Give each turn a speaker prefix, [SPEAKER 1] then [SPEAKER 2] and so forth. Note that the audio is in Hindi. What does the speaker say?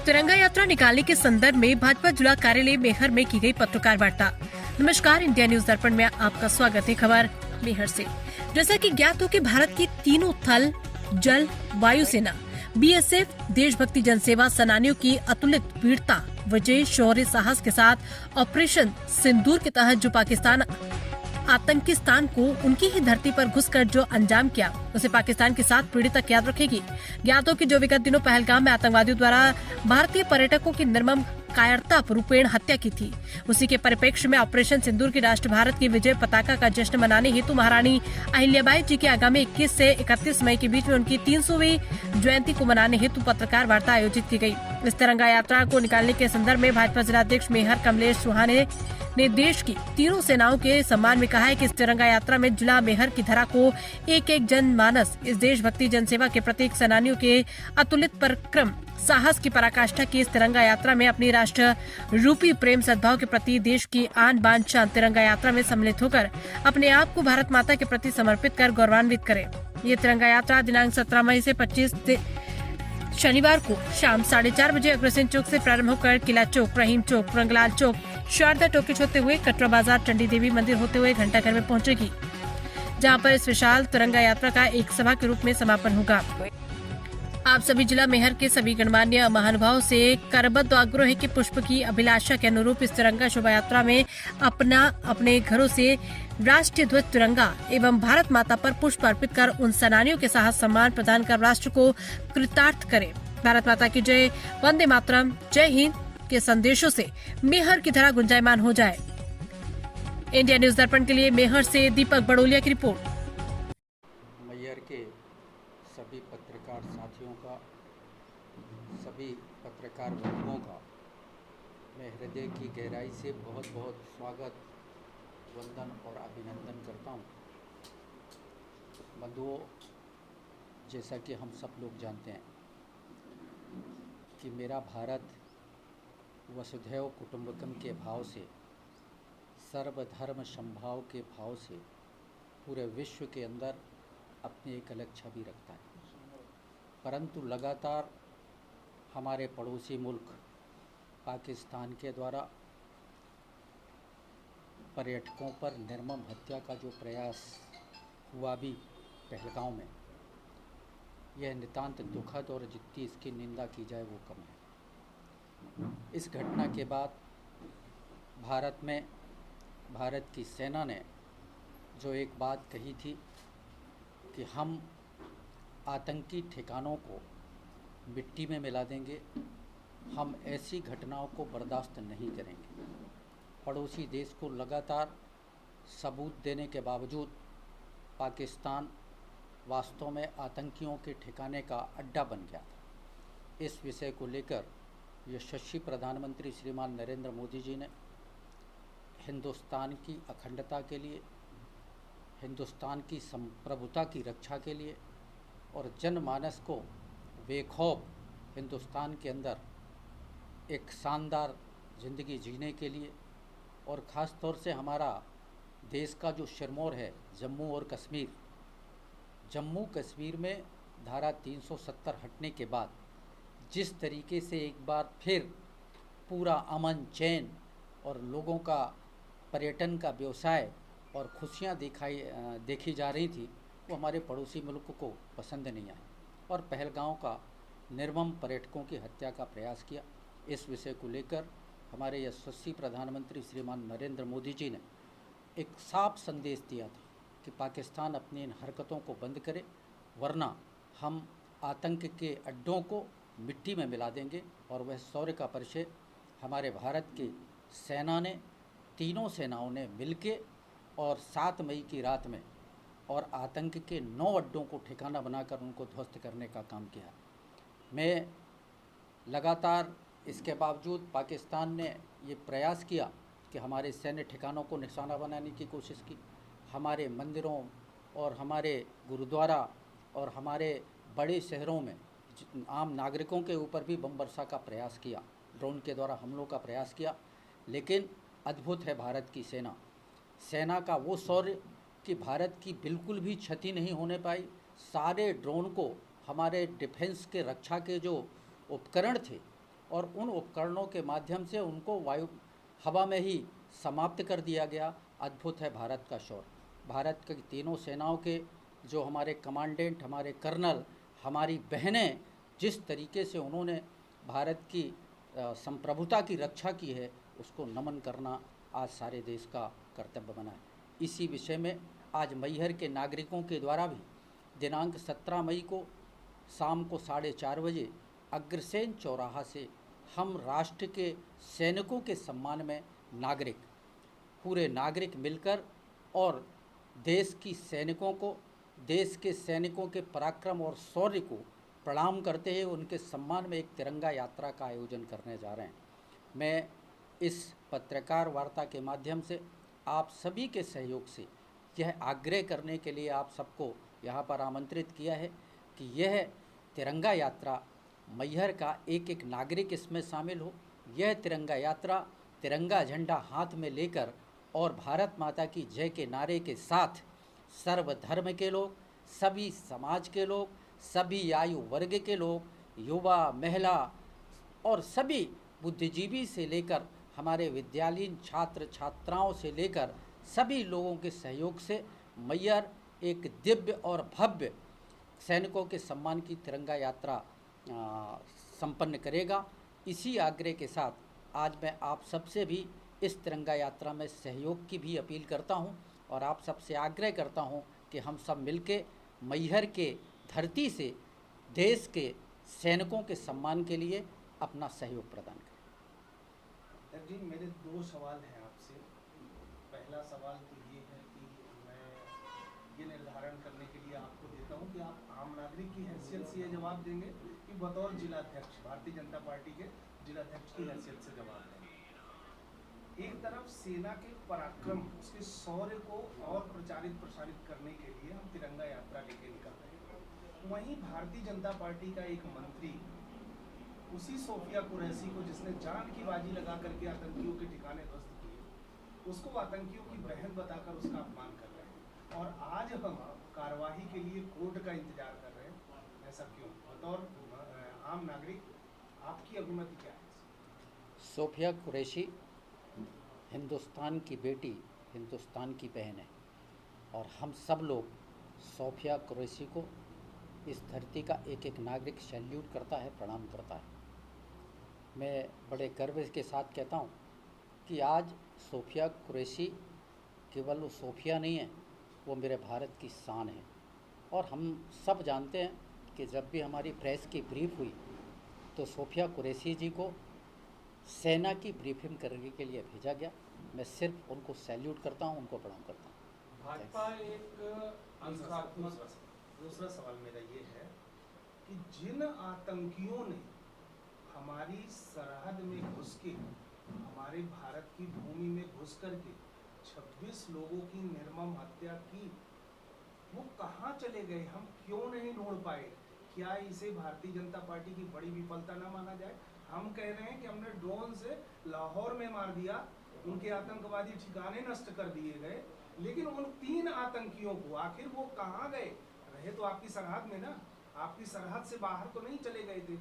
[SPEAKER 1] तिरंगा यात्रा निकालने के संदर्भ में भाजपा जिला कार्यालय मेहर में की गई पत्रकार वार्ता। नमस्कार, इंडिया न्यूज दर्पण में आपका स्वागत है। खबर मेहर से। जैसा कि ज्ञात हो कि भारत की तीनों थल, जल, वायु सेना, बीएसएफ, देशभक्ति जनसेवा सेनानियों की अतुलित वीरता, विजय, शौर्य, साहस के साथ ऑपरेशन सिंदूर के तहत जो पाकिस्तान आतंकिस्तान को उनकी ही धरती पर घुसकर जो अंजाम किया, उसे पाकिस्तान के साथ पीढ़ी तक याद रखेगी। ज्ञात हो कि जो विगत दिनों पहलगाम में आतंकवादियों द्वारा भारतीय पर्यटकों की निर्मम कायरता रूपेण हत्या की थी, उसी के परिप्रेक्ष्य में ऑपरेशन सिंदूर की राष्ट्र भारत की विजय पताका का जश्न मनाने हेतु महारानी अहिल्याबाई जी के आगामी 21 से 31 मई के बीच में उनकी 300वीं जयंती को मनाने हेतु पत्रकार वार्ता आयोजित की गई। इस तिरंगा यात्रा को निकालने के संदर्भ में भाजपा जिलाध्यक्ष मेहर कमलेश सुहाने ने देश की तीनों सेनाओं के सम्मान में कहा है कि इस तिरंगा यात्रा में जिला मेहर की धरा को एक एक जनमानस इस देशभक्ति जनसेवा के प्रतीक सेनानियों के अतुलित पराक्रम साहस की पराकाष्ठा की इस तिरंगा यात्रा में अपनी राष्ट्र रूपी प्रेम सद्भाव के प्रति देश की आन बान शान तिरंगा यात्रा में सम्मिलित होकर अपने आप को भारत माता के प्रति समर्पित कर गौरवान्वित करे। ये तिरंगा यात्रा दिनांक 17 मई से 25 शनिवार को शाम 4:30 बजे अग्रसेन चौक से प्रारंभ होकर किला चौक, रहीम चौक, रंगलाल चौक, शारदा टॉकीज होते हुए कटरा बाजार, चंडी देवी मंदिर होते हुए घंटाघर में पहुंचेगी, जहां पर इस विशाल तिरंगा यात्रा का एक सभा के रूप में समापन होगा। आप सभी जिला मेहर के सभी गणमान्य महानुभाव से करबद्ध आग्रह है कि पुष्प की अभिलाषा के अनुरूप इस तिरंगा शोभा यात्रा में अपने घरों से राष्ट्रीय ध्वज तिरंगा एवं भारत माता पर पुष्प अर्पित कर उन सेनानियों के साहस सम्मान प्रदान कर राष्ट्र को कृतार्थ करें। भारत माता की जय, वंदे मातरम, जय हिंद के संदेशों से मेहर की धरा गुंजायमान हो जाए। इंडिया न्यूज दर्पण के लिए मेहर से दीपक बड़ोलिया की रिपोर्ट।
[SPEAKER 2] मेहर के सभी पत्रकार साथियों का, सभी पत्रकार बंधुओं का मैं हृदय की गहराई से बहुत बहुत स्वागत, वंदन और अभिनंदन करता हूँ। बंधुओं, जैसा कि हम सब लोग जानते हैं कि मेरा भारत वसुधैव कुटुंबकम के भाव से, सर्वधर्म समभाव के भाव से पूरे विश्व के अंदर अपनी एक अलग छवि रखता है। परंतु लगातार हमारे पड़ोसी मुल्क पाकिस्तान के द्वारा पर्यटकों पर निर्मम हत्या का जो प्रयास हुआ भी पहलगाम में, यह नितांत दुखद और जितनी इसकी निंदा की जाए वो कम है। इस घटना के बाद भारत की सेना ने जो एक बात कही थी कि हम आतंकी ठिकानों को मिट्टी में मिला देंगे, हम ऐसी घटनाओं को बर्दाश्त नहीं करेंगे। पड़ोसी देश को लगातार सबूत देने के बावजूद पाकिस्तान वास्तव में आतंकियों के ठिकाने का अड्डा बन गया था। इस विषय को लेकर यशस्वी प्रधानमंत्री श्रीमान नरेंद्र मोदी जी ने हिंदुस्तान की अखंडता के लिए, हिंदुस्तान की संप्रभुता की रक्षा के लिए और जनमानस को बेखौफ हिंदुस्तान के अंदर एक शानदार ज़िंदगी जीने के लिए, और ख़ास तौर से हमारा देश का जो सिरमौर है जम्मू और कश्मीर, जम्मू कश्मीर में धारा 370 हटने के बाद जिस तरीके से एक बार फिर पूरा अमन, चैन और लोगों का पर्यटन का व्यवसाय और खुशियाँ देखी जा रही थी, वो हमारे पड़ोसी मुल्क को पसंद नहीं आई और पहलगाम का निर्मम पर्यटकों की हत्या का प्रयास किया। इस विषय को लेकर हमारे यशस्वी प्रधानमंत्री श्रीमान नरेंद्र मोदी जी ने एक साफ संदेश दिया था कि पाकिस्तान अपनी इन हरकतों को बंद करे, वरना हम आतंक के अड्डों को मिट्टी में मिला देंगे। और वह शौर्य का परिचय हमारे भारत की सेना ने, तीनों सेनाओं ने मिलके और 7 मई की रात में और आतंक के 9 अड्डों को ठिकाना बनाकर उनको ध्वस्त करने का काम किया। मैं लगातार इसके बावजूद पाकिस्तान ने ये प्रयास किया कि हमारे सैन्य ठिकानों को निशाना बनाने की कोशिश की, हमारे मंदिरों और हमारे गुरुद्वारा और हमारे बड़े शहरों में आम नागरिकों के ऊपर भी बम वर्षा का प्रयास किया, ड्रोन के द्वारा हमलों का प्रयास किया। लेकिन अद्भुत है भारत की सेना का वो शौर्य कि भारत की बिल्कुल भी क्षति नहीं होने पाई। सारे ड्रोन को हमारे डिफेंस के रक्षा के जो उपकरण थे और उन उपकरणों के माध्यम से उनको हवा में ही समाप्त कर दिया गया। अद्भुत है भारत का शौर्य। भारत की तीनों सेनाओं के जो हमारे कमांडेंट, हमारे कर्नल, हमारी बहनें, जिस तरीके से उन्होंने भारत की संप्रभुता की रक्षा की है, उसको नमन करना आज सारे देश का कर्तव्य बना है। इसी विषय में आज मैहर के नागरिकों के द्वारा भी दिनांक 17 मई को शाम को 4:30 बजे अग्रसेन चौराहा से हम राष्ट्र के सैनिकों के सम्मान में पूरे नागरिक मिलकर और देश के सैनिकों के पराक्रम और शौर्य को प्रणाम करते हुए उनके सम्मान में एक तिरंगा यात्रा का आयोजन करने जा रहे हैं। मैं इस पत्रकार वार्ता के माध्यम से आप सभी के सहयोग से यह आग्रह करने के लिए आप सबको यहाँ पर आमंत्रित किया है कि यह तिरंगा यात्रा मैहर का एक एक नागरिक इसमें शामिल हो। यह तिरंगा यात्रा तिरंगा झंडा हाथ में लेकर और भारत माता की जय के नारे के साथ सर्वधर्म के लोग, सभी समाज के लोग, सभी आयु वर्ग के लोग, युवा, महिला और सभी बुद्धिजीवी से लेकर हमारे विद्यालयीन छात्र छात्राओं से लेकर सभी लोगों के सहयोग से मैहर एक दिव्य और भव्य सैनिकों के सम्मान की तिरंगा यात्रा संपन्न करेगा। इसी आग्रह के साथ आज मैं आप सबसे भी इस तिरंगा यात्रा में सहयोग की भी अपील करता हूं और आप सबसे आग्रह करता हूं कि हम सब मिलके मैहर के धरती से देश के सैनिकों के सम्मान के लिए अपना सहयोग प्रदान करें।
[SPEAKER 3] जी, मेरे 2 सवाल हैं आपसे। पहला सवाल तो ये है कि मैं ये निर्धारण करने के लिए आपको देता हूँ कि आप आम नागरिक की हैसियत से ये जवाब देंगे कि बतौर जिलाध्यक्ष, भारतीय जनता पार्टी के जिलाध्यक्ष की हैसियत से जवाब देंगे। एक तरफ सेना के पराक्रम, उसके शौर्य को और प्रसारित करने के लिए हम तिरंगा यात्रा लेके निकल रहे हैं। वहीं भारतीय जनता पार्टी का एक मंत्री उसी सोफिया कुरैशी को, जिसने जान की बाजी लगा करके आतंकियों के ठिकाने ध्वस्त किए, उसको आतंकियों की बहन बताकर उसका अपमान कर रहे हैं। और आज हम कार्यवाही के लिए कोर्ट का इंतजार कर रहे हैं। ऐसा क्यों? बतौर आम नागरिक आपकी अनुमति क्या है?
[SPEAKER 2] सोफिया कुरैशी हिंदुस्तान की बेटी, हिंदुस्तान की बहन है और हम सब लोग सोफिया कुरैशी को, इस धरती का एक एक नागरिक सैल्यूट करता है, प्रणाम करता है। मैं बड़े गर्व के साथ कहता हूँ कि आज सोफिया कुरैशी केवल वो सोफिया नहीं है, वो मेरे भारत की शान है। और हम सब जानते हैं कि जब भी हमारी प्रेस की ब्रीफ हुई तो सोफिया कुरैशी जी को सेना की ब्रीफिंग करने के लिए भेजा गया। मैं सिर्फ उनको सैल्यूट करता हूं, उनको प्रणाम करता हूं।
[SPEAKER 3] भाजपा एक अंशात्मक। दूसरा सवाल मेरा ये है कि जिन आतंकियों ने हमारी सरहद में घुस के, हमारे भारत की भूमि में घुस करके 26 लोगों की निर्मम हत्या की, वो कहाँ चले गए? हम क्यों नहीं ढूंढ पाए? क्या इसे भारतीय जनता पार्टी की बड़ी विफलता ना माना जाए? हम कह रहे हैं कि हमने ड्रोन से लाहौर में मार दिया, उनके आतंकवादी ठिकाने नष्ट कर दिए गए, लेकिन उन 3 आतंकियों को आखिर वो कहाँ गए? रहे तो आपकी सरहद में ना, आपकी सरहद से बाहर तो नहीं चले गए थे।